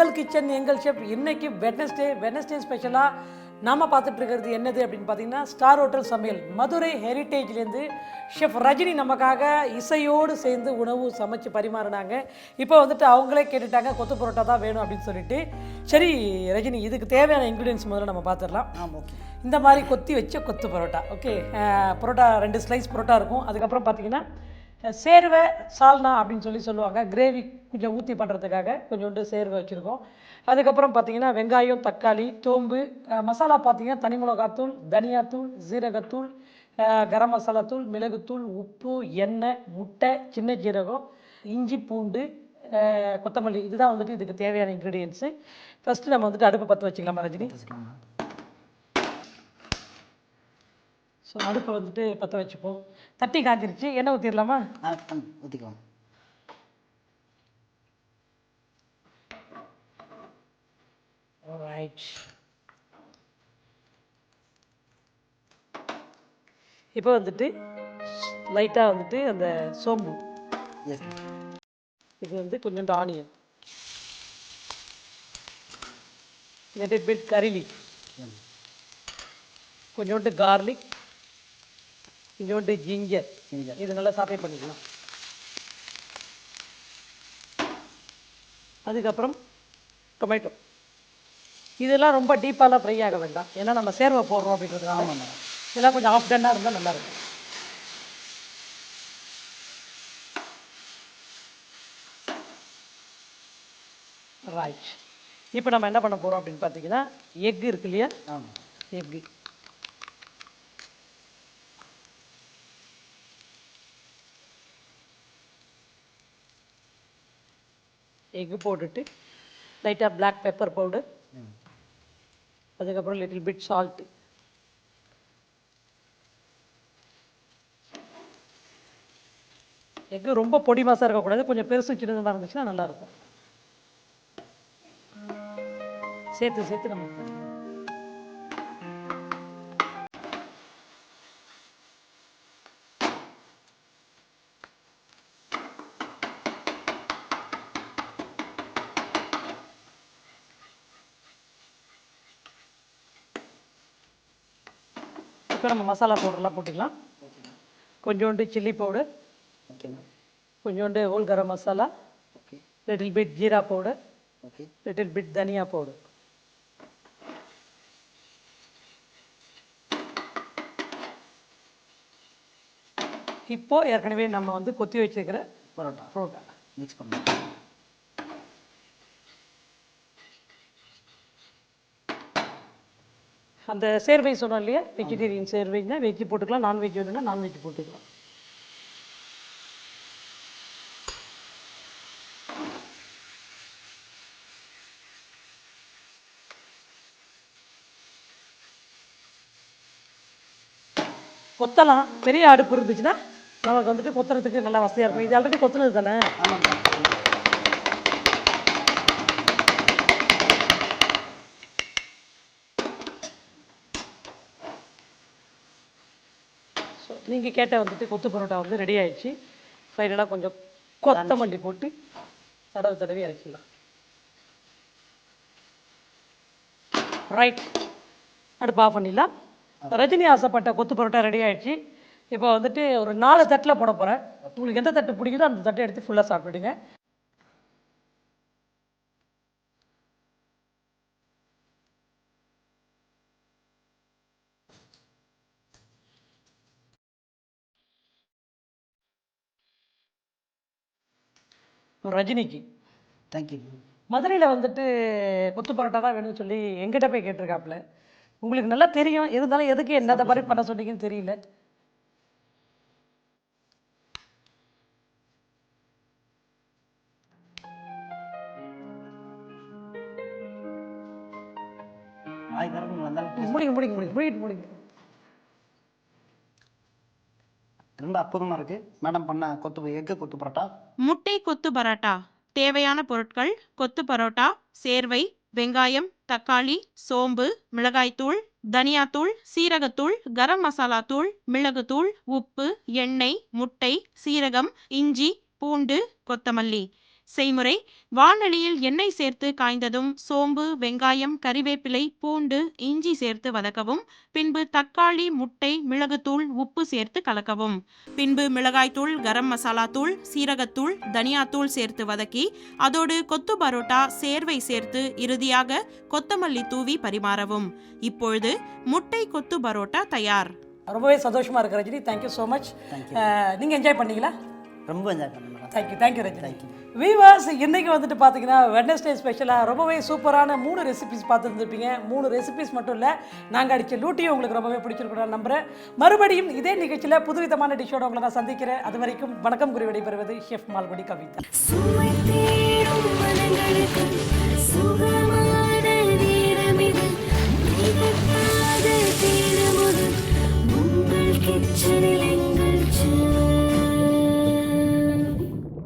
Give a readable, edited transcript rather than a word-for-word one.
எங்கள் கிச்சன் எங்கள் ஷெஃப். இன்னைக்கு வெட்னஸ்டே ஸ்பெஷலாக நாம் பார்த்துட்டு இருக்கிறது என்னது அப்படின்னு பார்த்தீங்கன்னா, ஸ்டார் ஹோட்டல் சமையல் மதுரை ஹெரிட்டேஜ்லேருந்து ஷெஃப் ரஜினி நமக்காக இசையோடு சேர்ந்து உணவு சமைச்சு பரிமாறினாங்க. இப்போ வந்துட்டு அவங்களே கேட்டுட்டாங்க கொத்து பரோட்டா தான் வேணும் அப்படின்னு சொல்லிட்டு. சரி ரஜினி, இதுக்கு தேவையான இன்க்ரீடியன்ஸ் முதல்ல நம்ம பார்த்துடலாம். ஓகே. இந்த மாதிரி கொத்தி வச்ச கொத்து பரோட்டா. ஓகே, பரோட்டா 2 ஸ்லைஸ் பரோட்டா இருக்கும். அதுக்கப்புறம் பார்த்தீங்கன்னா சேர்வை சால்னா அப்படின்னு சொல்லுவாங்க. கிரேவி கொஞ்சம் ஊற்றி பண்ணுறதுக்காக கொஞ்சோண்டு சேர்வை வச்சுருக்கோம். அதுக்கப்புறம் பார்த்தீங்கன்னா வெங்காயம், தக்காளி, சோம்பு, மசாலா பார்த்தீங்கன்னா தனி மிளகாத்தூள், தனியாத்தூள், ஜீரகத்தூள், கரம் மசாலா தூள், மிளகுத்தூள், உப்பு, எண்ணெய், முட்டை, சின்ன ஜீரகம், இஞ்சி, பூண்டு, கொத்தமல்லி. இதுதான் வந்துட்டு இதுக்கு தேவையான இன்க்ரீடியன்ஸு. ஃபஸ்ட்டு நம்ம வந்துட்டு அடுப்பை பற்ற வச்சுக்கலாமா ரஜினி? ஸோ அடுப்பை வந்துட்டு பற்ற வச்சுப்போம். தட்டி காய்ச்சிருச்சு, எண்ணெய் ஊற்றிடலாமா? ஊற்றிக்கலாம். ரைட். இப்போ வந்துட்டு லைட்டாக வந்துட்டு அந்த சோம்பு, இது வந்து கொஞ்சோண்டு ஆனியன், லிட்டில் பிட் கரி லீஃப், கொஞ்சோண்டு கார்லிக், கொஞ்சோண்டு ஜிஞ்சர். இது நல்லா சாட்டே பண்ணிக்கலாம். அதுக்கப்புறம் டொமேட்டோ. இதெல்லாம் ரொம்ப டீப்பாலாம் ஃப்ரை ஆக வேண்டாம், ஏன்னா நம்ம சேர்வை போடுறோம் அப்படின்றதுனால. இதெல்லாம் கொஞ்சம் ஆஃப் டன்னாக இருந்தால் நல்லாயிருக்கும். ரைட். இப்போ நம்ம என்ன பண்ண போகிறோம் அப்படின்னு பார்த்தீங்கன்னா, எக் இருக்கு இல்லையா? எக்கு எக்கு போட்டுட்டு லைட்டாக பிளாக் பெப்பர் பவுடர், அதுக்கப்புறம் லிட்டில் பிட் சால்ட்டு, எக்கு ரொம்ப பொடி மாசாக இருக்கக்கூடாது, கொஞ்சம் பெருசு சின்னதாக இருந்துச்சுன்னா நல்லாயிருக்கும். சேர்த்து நம்ம இப்போ நம்ம மசாலா பவுடர்லாம் போட்டுக்கலாம். கொஞ்சோண்டு சில்லி பவுடர், கொஞ்சோண்டு whole garam masala, little bit jeera powder, little bit dhania powder. இப்போ ஏற்கனவே நம்ம வந்து கொத்தி வச்சிருக்கிற பரோட்டா மிக்ஸ் பண்ணலாம். அந்த சேர்வை சொன்னோம் இல்லையா, வெஜிடேரியன் சேர்வைன்னா வெஜ்ஜு போட்டுக்கலாம், நான்வெஜ் வேணும்னா நான்வெஜ் போட்டுக்கலாம். கொத்தலாம். பெரிய அடுப்பு இருந்துச்சுன்னா நமக்கு வந்துட்டு கொத்துறதுக்கு நல்லா வசதியாக இருக்கும். இது ஆல்ரெடி கொத்துனது தானே. ஸோ நீங்கள் கேட்ட வந்துட்டு கொத்து பரோட்டா வந்து ரெடி ஆயிடுச்சு. ஃபைனலாக கொஞ்சம் கொத்தமல்லி போட்டு தடவி இறக்கிடலாம். ரைட், அடுப்பு ஆஃப் பண்ணிடலாம். ரஜினி ஆசைப்பட்ட கொத்து பரோட்டா ரெடி ஆயிடுச்சு. இப்போ வந்துட்டு ஒரு 4 தட்டில் போட போகிறேன். உங்களுக்கு எந்த தட்டு பிடிக்குதோ அந்த தட்டை எடுத்து ஃபுல்லாக சாப்பிடுங்க. ரஜினிக்கு தேங்க்யூ. மதுரையில் வந்துட்டு கொத்து பரோட்டா தான் வேணும்னு சொல்லி எங்கிட்ட போய் கேட்டிருக்காப்புல. உங்களுக்கு நல்லா தெரியும், இருந்தாலும் எதுக்கு என்னதை மாதிரி பண்ண சொன்னீங்கன்னு தெரியல. முடிங்க. ரொம்ப அற்புதமா இருக்கு மேடம் பண்ண எக்கு கொத்து பரோட்டா. முட்டை கொத்து பரோட்டா. தேவையான பொருட்கள்: கொத்து பரோட்டா, சேர்வை, வெங்காயம், தக்காளி, சோம்பு, மிளகாய்த்தூள், தனியாத்தூள், சீரகத்தூள், கரம் மசாலா தூள், மிளகுத்தூள், உப்பு, எண்ணெய், முட்டை, சீரகம், இஞ்சி, பூண்டு, கொத்தமல்லி. செய்முறை: வாணலியில் எண்ணெய் சேர்த்து காய்ந்ததும் சோம்பு, வெங்காயம், கறிவேப்பிலை, பூண்டு, இஞ்சி சேர்த்து வதக்கவும். பின்பு தக்காளி, முட்டை, மிளகுத்தூள், உப்பு சேர்த்து கலக்கவும். பின்பு மிளகாய்த்தூள், கரம் மசாலா தூள், சீரகத்தூள், தனியாத்தூள் சேர்த்து வதக்கி அதோடு கொத்து பரோட்டா, சேர்வை சேர்த்து இறுதியாக கொத்தமல்லி தூவி பரிமாறவும். இப்பொழுது முட்டை கொத்து பரோட்டா தயார். ரொம்பவே சந்தோஷமாக இருக்கு ரஜினி. Thank you so much. நீங்கள் என்ஜாய் பண்ணீங்களா? ரொம்ப என்ஜாய் பண்ணேன் மேடம். தேங்க்யூ ரஜினி. வீவர்ஸ், இன்றைக்கி வந்துட்டு பார்த்தீங்கன்னா வெட்னஸ்டே ஸ்பெஷலாக ரொம்பவே சூப்பரான 3 ரெசிபிஸ் பார்த்துருந்துருப்பீங்க. 3 ரெசிபிஸ் மட்டும் இல்லை, நாங்கள் அடித்த லூட்டியும் உங்களுக்கு ரொம்பவே பிடிச்சிருக்கணும் நம்புகிறேன். மறுபடியும் இதே நிகழ்ச்சியில் புதுவிதமான டிஷ்ஷோட உங்களை நான் சந்திக்கிறேன். அது வரைக்கும் வணக்கம் கூறி விடைபெறுவது ஷெஃப் மால்குடி கவிதா. கிச்சனில்